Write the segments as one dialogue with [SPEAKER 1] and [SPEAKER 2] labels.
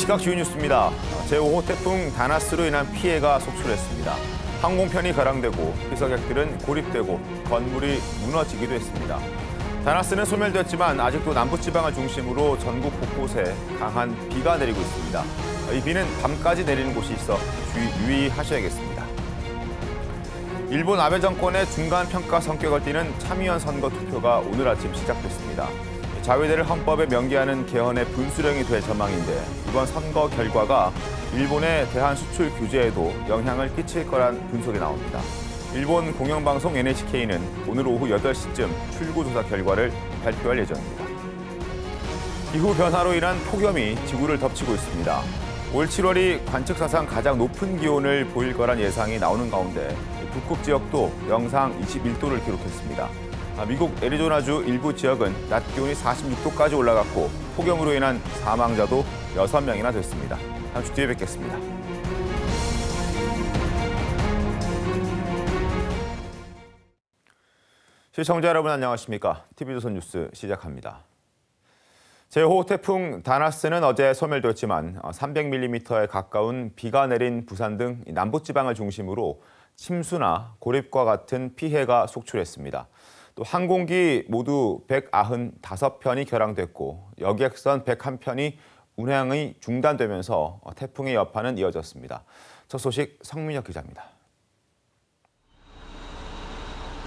[SPEAKER 1] 시각 주요 뉴스입니다. 제5호 태풍 다나스로 인한 피해가 속출했습니다. 항공편이 가랑되고 피서객들은 고립되고 건물이 무너지기도 했습니다. 다나스는 소멸됐지만 아직도 남부지방을 중심으로 전국 곳곳에 강한 비가 내리고 있습니다. 이 비는 밤까지 내리는 곳이 있어 유의하셔야겠습니다. 일본 아베 정권의 중간평가 성격을 띠는 참의원 선거 투표가 오늘 아침 시작됐습니다. 자위대를 헌법에 명기하는 개헌의 분수령이 될 전망인데 이번 선거 결과가 일본의 대한 수출 규제에도 영향을 끼칠 거란 분석이 나옵니다. 일본 공영방송 NHK는 오늘 오후 8시쯤 출구조사 결과를 발표할 예정입니다. 기후 변화로 인한 폭염이 지구를 덮치고 있습니다. 올 7월이 관측사상 가장 높은 기온을 보일 거란 예상이 나오는 가운데 북극 지역도 영상 21도를 기록했습니다. 미국 애리조나주 일부 지역은 낮 기온이 46도까지 올라갔고 폭염으로 인한 사망자도 6명이나 됐습니다. 잠시 뒤에 뵙겠습니다. 시청자 여러분 안녕하십니까? TV조선 뉴스 시작합니다. 제5호 태풍 다나스는 어제 소멸됐지만 300mm에 가까운 비가 내린 부산 등 남부지방을 중심으로 침수나 고립과 같은 피해가 속출했습니다. 또 항공기 모두 195편이 결항됐고 여객선 101편이 운항이 중단되면서 태풍의 여파는 이어졌습니다. 첫 소식 성민혁 기자입니다.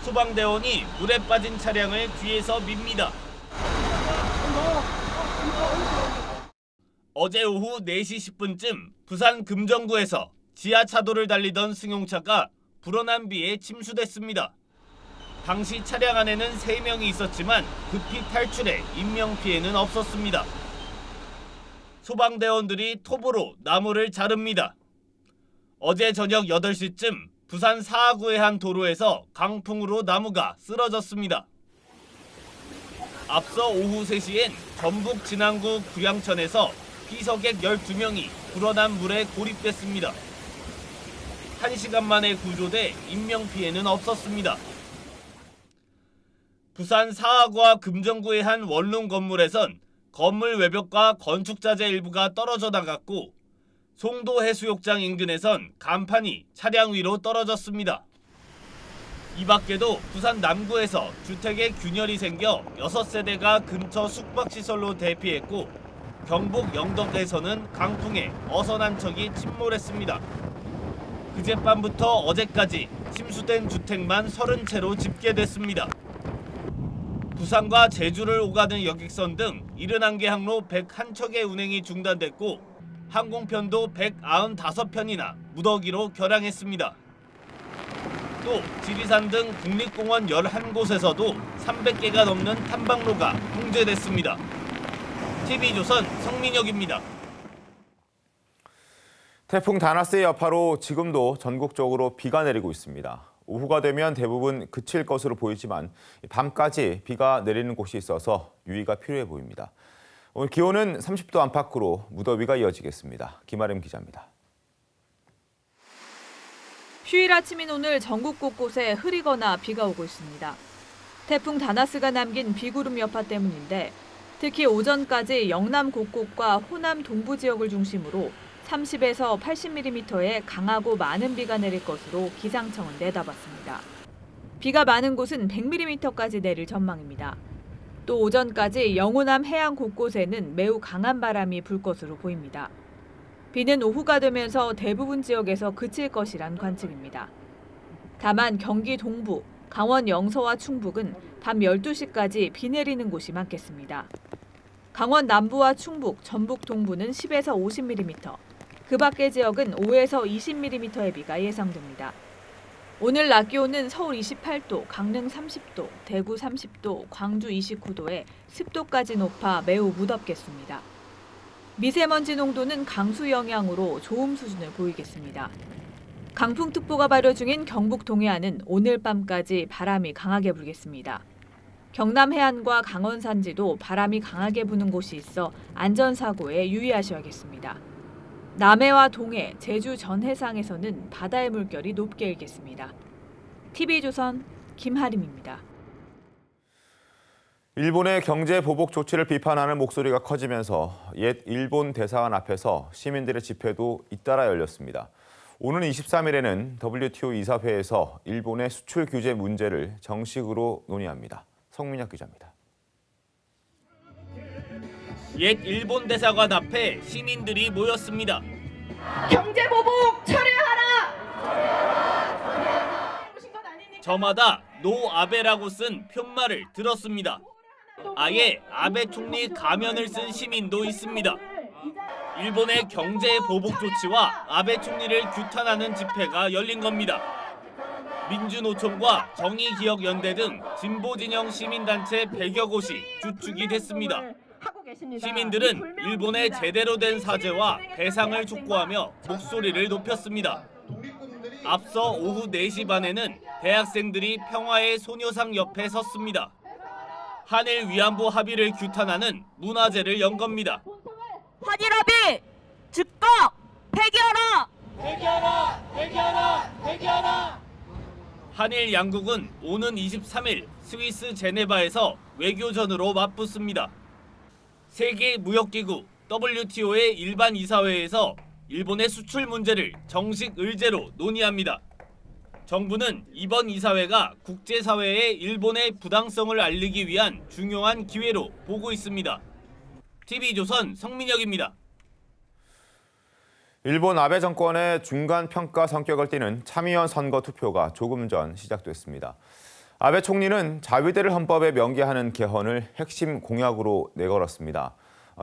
[SPEAKER 2] 소방대원이 물에 빠진 차량을 뒤에서 밉니다. 어제 오후 4시 10분쯤 부산 금정구에서 지하차도를 달리던 승용차가 불어난 비에 침수됐습니다. 당시 차량 안에는 3명이 있었지만 급히 탈출해 인명피해는 없었습니다. 소방대원들이 톱으로 나무를 자릅니다. 어제 저녁 8시쯤 부산 사하구의 한 도로에서 강풍으로 나무가 쓰러졌습니다. 앞서 오후 3시엔 전북 진안구 구량천에서 피서객 12명이 불어난 물에 고립됐습니다. 1시간 만에 구조돼 인명피해는 없었습니다. 부산 사하구와 금정구의 한 원룸 건물에선 건물 외벽과 건축자재 일부가 떨어져 나갔고 송도 해수욕장 인근에선 간판이 차량 위로 떨어졌습니다. 이 밖에도 부산 남구에서 주택에 균열이 생겨 6세대가 근처 숙박시설로 대피했고 경북 영덕에서는 강풍에 어선 한 척이 침몰했습니다. 그젯밤부터 어제까지 침수된 주택만 30채로 집계됐습니다. 부산과 제주를 오가는 여객선 등 71개 항로 101척의 운행이 중단됐고 항공편도 195편이나 무더기로 결항했습니다. 또 지리산 등 국립공원 11곳에서도 300개가 넘는 탐방로가 통제됐습니다. TV조선 성민혁입니다.
[SPEAKER 1] 태풍 다나스의 여파로 지금도 전국적으로 비가 내리고 있습니다. 오후가 되면 대부분 그칠 것으로 보이지만 밤까지 비가 내리는 곳이 있어서 유의가 필요해 보입니다. 오늘 기온은 30도 안팎으로 무더위가 이어지겠습니다. 김아름 기자입니다.
[SPEAKER 3] 휴일 아침인 오늘 전국 곳곳에 흐리거나 비가 오고 있습니다. 태풍 다나스가 남긴 비구름 여파 때문인데 특히 오전까지 영남 곳곳과 호남 동부 지역을 중심으로 30에서 80mm의 강하고 많은 비가 내릴 것으로 기상청은 내다봤습니다. 비가 많은 곳은 100mm까지 내릴 전망입니다. 또 오전까지 영호남 해안 곳곳에는 매우 강한 바람이 불 것으로 보입니다. 비는 오후가 되면서 대부분 지역에서 그칠 것이란 관측입니다. 다만 경기 동부, 강원 영서와 충북은 밤 12시까지 비 내리는 곳이 많겠습니다. 강원 남부와 충북, 전북 동부는 10에서 50mm, 그 밖의 지역은 5에서 20mm의 비가 예상됩니다. 오늘 낮 기온은 서울 28도, 강릉 30도, 대구 30도, 광주 29도에 습도까지 높아 매우 무덥겠습니다. 미세먼지 농도는 강수 영향으로 좋음 수준을 보이겠습니다. 강풍특보가 발효 중인 경북 동해안은 오늘 밤까지 바람이 강하게 불겠습니다. 경남 해안과 강원 산지도 바람이 강하게 부는 곳이 있어 안전사고에 유의하셔야겠습니다. 남해와 동해, 제주 전 해상에서는 바다의 물결이 높게 일겠습니다. TV조선 김하림입니다.
[SPEAKER 1] 일본의 경제 보복 조치를 비판하는 목소리가 커지면서 옛 일본 대사관 앞에서 시민들의 집회도 잇따라 열렸습니다. 오는 23일에는 WTO 이사회에서 일본의 수출 규제 문제를 정식으로 논의합니다. 성민혁 기자입니다.
[SPEAKER 2] 옛 일본 대사관 앞에 시민들이 모였습니다.
[SPEAKER 4] 경제 보복 철회하라!
[SPEAKER 2] 저마다 노 아베라고 쓴 편말을 들었습니다. 아예 아베 총리 가면을 쓴 시민도 있습니다. 일본의 경제 보복 조치와 아베 총리를 규탄하는 집회가 열린 겁니다. 민주노총과 정의기억연대 등 진보 진영 시민단체 100여 곳이 주축이 됐습니다. 시민들은 일본의 제대로 된 사죄와 배상을 촉구하며 목소리를 높였습니다. 앞서 오후 4시 반에는 대학생들이 평화의 소녀상 옆에 섰습니다. 한일 위안부 합의를 규탄하는 문화제를 연 겁니다.
[SPEAKER 4] 한일 합의 즉각 폐기하라!
[SPEAKER 2] 한일 양국은 오는 23일 스위스 제네바에서 외교전으로 맞붙습니다. 세계무역기구 WTO의 일반 이사회에서 일본의 수출 문제를 정식 의제로 논의합니다. 정부는 이번 이사회가 국제사회에 일본의 부당성을 알리기 위한 중요한 기회로 보고 있습니다. TV조선 성민혁입니다.
[SPEAKER 1] 일본 아베 정권의 중간 평가 성격을 띠는 참의원 선거 투표가 조금 전 시작됐습니다. 아베 총리는 자위대를 헌법에 명기하는 개헌을 핵심 공약으로 내걸었습니다.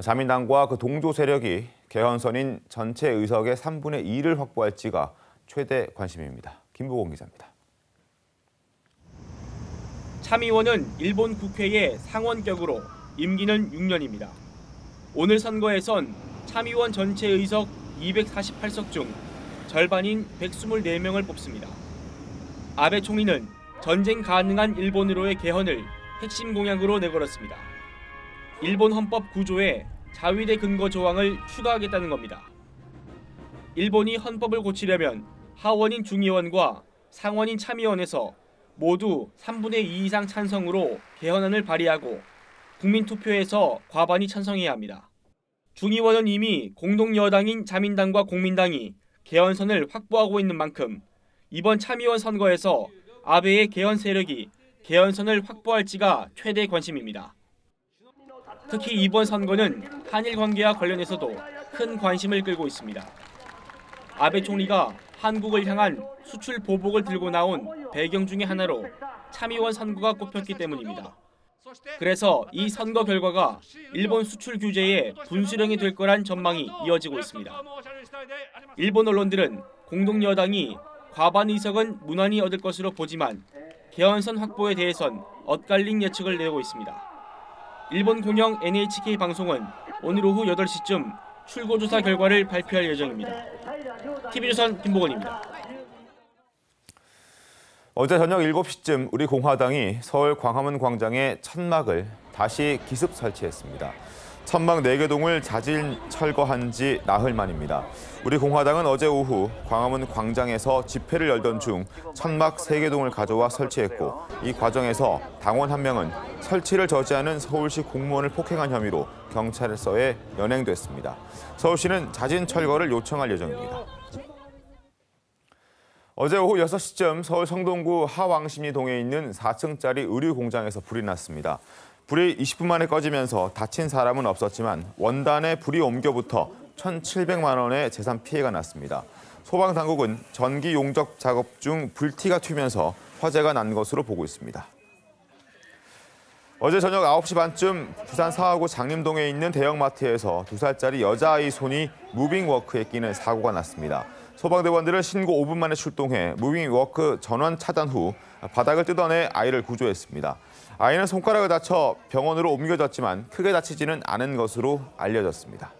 [SPEAKER 1] 자민당과 그 동조 세력이 개헌선인 전체 의석의 3분의 2를 확보할지가 최대 관심입니다. 김보공 기자입니다.
[SPEAKER 5] 참의원은 일본 국회의 상원격으로 임기는 6년입니다. 오늘 선거에선 참의원 전체 의석 248석 중 절반인 124명을 뽑습니다. 아베 총리는 전쟁 가능한 일본으로의 개헌을 핵심 공약으로 내걸었습니다. 일본 헌법 구조에 자위대 근거 조항을 추가하겠다는 겁니다. 일본이 헌법을 고치려면 하원인 중의원과 상원인 참의원에서 모두 3분의 2 이상 찬성으로 개헌안을 발의하고 국민투표에서 과반이 찬성해야 합니다. 중의원은 이미 공동여당인 자민당과 공민당이 개헌선을 확보하고 있는 만큼 이번 참의원 선거에서 아베의 개헌 세력이 개헌선을 확보할지가 최대 관심입니다. 특히 이번 선거는 한일 관계와 관련해서도 큰 관심을 끌고 있습니다. 아베 총리가 한국을 향한 수출 보복을 들고 나온 배경 중의 하나로 참의원 선거가 꼽혔기 때문입니다. 그래서 이 선거 결과가 일본 수출 규제의 분수령이 될 거란 전망이 이어지고 있습니다. 일본 언론들은 공동여당이 과반 의석은 무난히 얻을 것으로 보지만 개헌선 확보에 대해선 엇갈린 예측을 내고 있습니다. 일본 공영 NHK 방송은 오늘 오후 8시쯤 출고조사 결과를 발표할 예정입니다. TV조선 김보건입니다.
[SPEAKER 1] 어제 저녁 7시쯤 우리 공화당이 서울 광화문 광장에 천막을 다시 기습 설치했습니다. 천막 4개 동을 자진 철거한 지 나흘 만입니다. 우리 공화당은 어제 오후 광화문 광장에서 집회를 열던 중 천막 3개 동을 가져와 설치했고 이 과정에서 당원 1명은 설치를 저지하는 서울시 공무원을 폭행한 혐의로 경찰서에 연행됐습니다. 서울시는 자진 철거를 요청할 예정입니다. 어제 오후 6시쯤 서울 성동구 하왕십리동에 있는 4층짜리 의류 공장에서 불이 났습니다. 불이 20분 만에 꺼지면서 다친 사람은 없었지만 원단에 불이 옮겨붙어 1,700만 원의 재산 피해가 났습니다. 소방당국은 전기 용접 작업 중 불티가 튀면서 화재가 난 것으로 보고 있습니다. 어제 저녁 9시 반쯤 부산 사하구 장림동에 있는 대형마트에서 2살짜리 여자아이 손이 무빙워크에 끼는 사고가 났습니다. 소방대원들은 신고 5분 만에 출동해 무빙워크 전원 차단 후 바닥을 뜯어내 아이를 구조했습니다. 아이는 손가락을 다쳐 병원으로 옮겨졌지만 크게 다치지는 않은 것으로 알려졌습니다.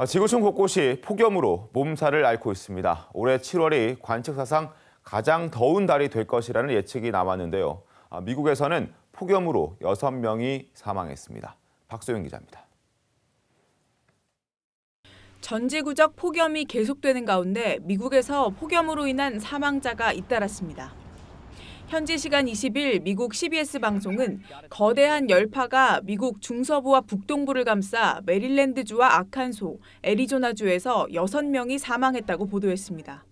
[SPEAKER 1] 지구촌 곳곳이 폭염으로 몸살을 앓고 있습니다. 올해 7월이 관측사상 가장 더운 달이 될 것이라는 예측이 남았는데요. 미국에서는 폭염으로 6명이 사망했습니다. 박소영 기자입니다.
[SPEAKER 6] 전지구적 폭염이 계속되는 가운데 미국에서 폭염으로 인한 사망자가 잇따랐습니다. 현지 시간 20일 미국 CBS 방송은 거대한 열파가 미국 중서부와 북동부를 감싸 메릴랜드주와 아칸소, 애리조나주에서 6명이 사망했다고 보도했습니다.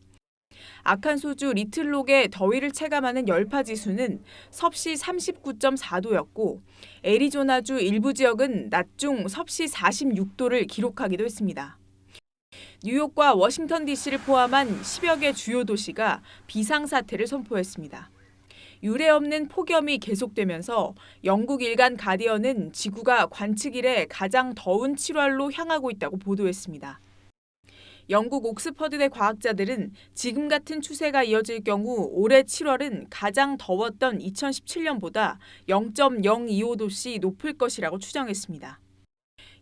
[SPEAKER 6] 아칸소주 리틀록의 더위를 체감하는 열파 지수는 섭씨 39.4도였고 애리조나주 일부 지역은 낮 중 섭씨 46도를 기록하기도 했습니다. 뉴욕과 워싱턴 DC를 포함한 10여 개 주요 도시가 비상사태를 선포했습니다. 유례 없는 폭염이 계속되면서 영국 일간 가디언은 지구가 관측 이래 가장 더운 7월로 향하고 있다고 보도했습니다. 영국 옥스퍼드대 과학자들은 지금 같은 추세가 이어질 경우 올해 7월은 가장 더웠던 2017년보다 0.025도씩 높을 것이라고 추정했습니다.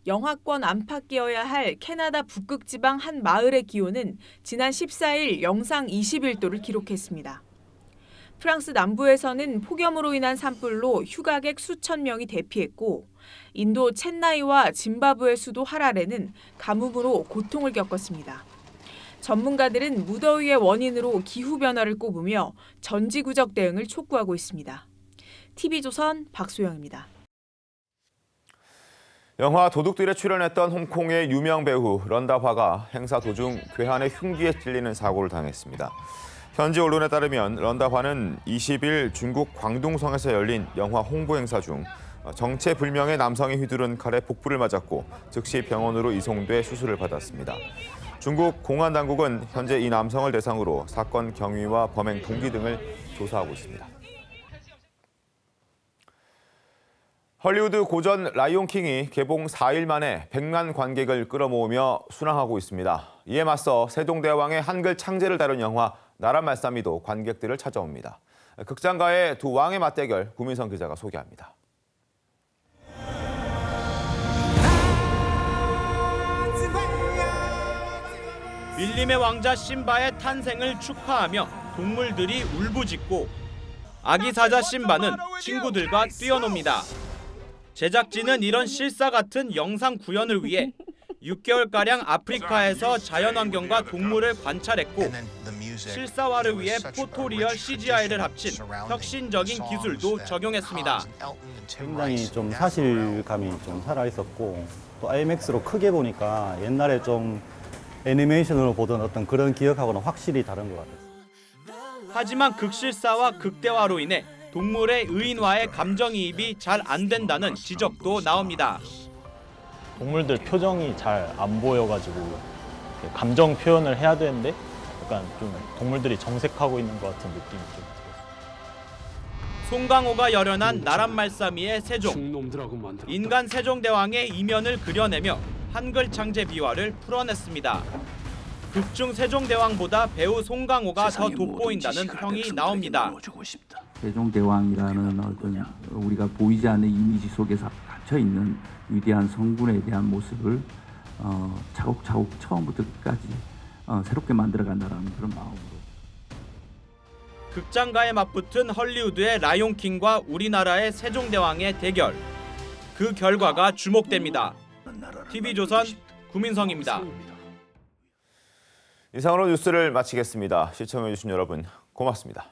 [SPEAKER 6] 영하권 안팎이어야 할 캐나다 북극지방 한 마을의 기온은 지난 14일 영상 21도를 기록했습니다. 프랑스 남부에서는 폭염으로 인한 산불로 휴가객 수천 명이 대피했고 인도 첸나이와 짐바브웨 수도 하라레는 가뭄으로 고통을 겪었습니다. 전문가들은 무더위의 원인으로 기후변화를 꼽으며 전지구적 대응을 촉구하고 있습니다. TV조선 박소영입니다.
[SPEAKER 1] 영화 도둑들에 출연했던 홍콩의 유명 배우 런다화가 행사 도중 괴한의 흉기에 찔리는 사고를 당했습니다. 현지 언론에 따르면 런다화는 20일 중국 광둥성에서 열린 영화 홍보 행사 중 정체불명의 남성이 휘두른 칼에 복부를 맞았고 즉시 병원으로 이송돼 수술을 받았습니다. 중국 공안 당국은 현재 이 남성을 대상으로 사건 경위와 범행 동기 등을 조사하고 있습니다. 헐리우드 고전 라이온킹이 개봉 4일 만에 100만 관객을 끌어모으며 순항하고 있습니다. 이에 맞서 세종대왕의 한글 창제를 다룬 영화 나라말싸미도 관객들을 찾아옵니다. 극장가의 두 왕의 맞대결 구민성 기자가 소개합니다.
[SPEAKER 5] 밀림의 왕자 심바의 탄생을 축하하며 동물들이 울부짖고 아기 사자 심바는 친구들과 뛰어놉니다. 제작진은 이런 실사 같은 영상 구현을 위해 6개월가량 아프리카에서 자연환경과 동물을 관찰했고 실사화를 위해 포토리얼 CGI를 합친 혁신적인 기술도 적용했습니다.
[SPEAKER 7] 굉장히 좀 사실감이 좀 살아있었고 또 IMAX로 크게 보니까 옛날에 좀 애니메이션으로 보던 어떤 그런 기억하고는 확실히 다른 것 같아요.
[SPEAKER 5] 하지만 극실사와 극대화로 인해 동물의 의인화에 감정이입이 잘 안 된다는 지적도 나옵니다.
[SPEAKER 8] 동물들 표정이 잘 안 보여가지고 감정 표현을 해야 되는데 약간 좀 동물들이 정색하고 있는 것 같은 느낌이 좀 들었어요.
[SPEAKER 5] 송강호가 열연한 나란말싸미의 세종. 인간 세종대왕의 이면을 그려내며 한글 창제 비화를 풀어냈습니다. 극중 세종대왕보다 배우 송강호가 더 돋보인다는 평이 나옵니다.
[SPEAKER 9] 세종대왕이라는 어떤 우리가 보이지 않는 이미지 속에서 갇혀있는 위대한 성군에 대한 모습을 차곡차곡 처음부터 끝까지 새롭게 만들어간다는 그런 마음으로.
[SPEAKER 5] 극장가에 맞붙은 헐리우드의 라이온킹과 우리나라의 세종대왕의 대결. 그 결과가 주목됩니다. TV조선 구민성입니다.
[SPEAKER 1] 이상으로 뉴스를 마치겠습니다. 시청해주신 여러분 고맙습니다.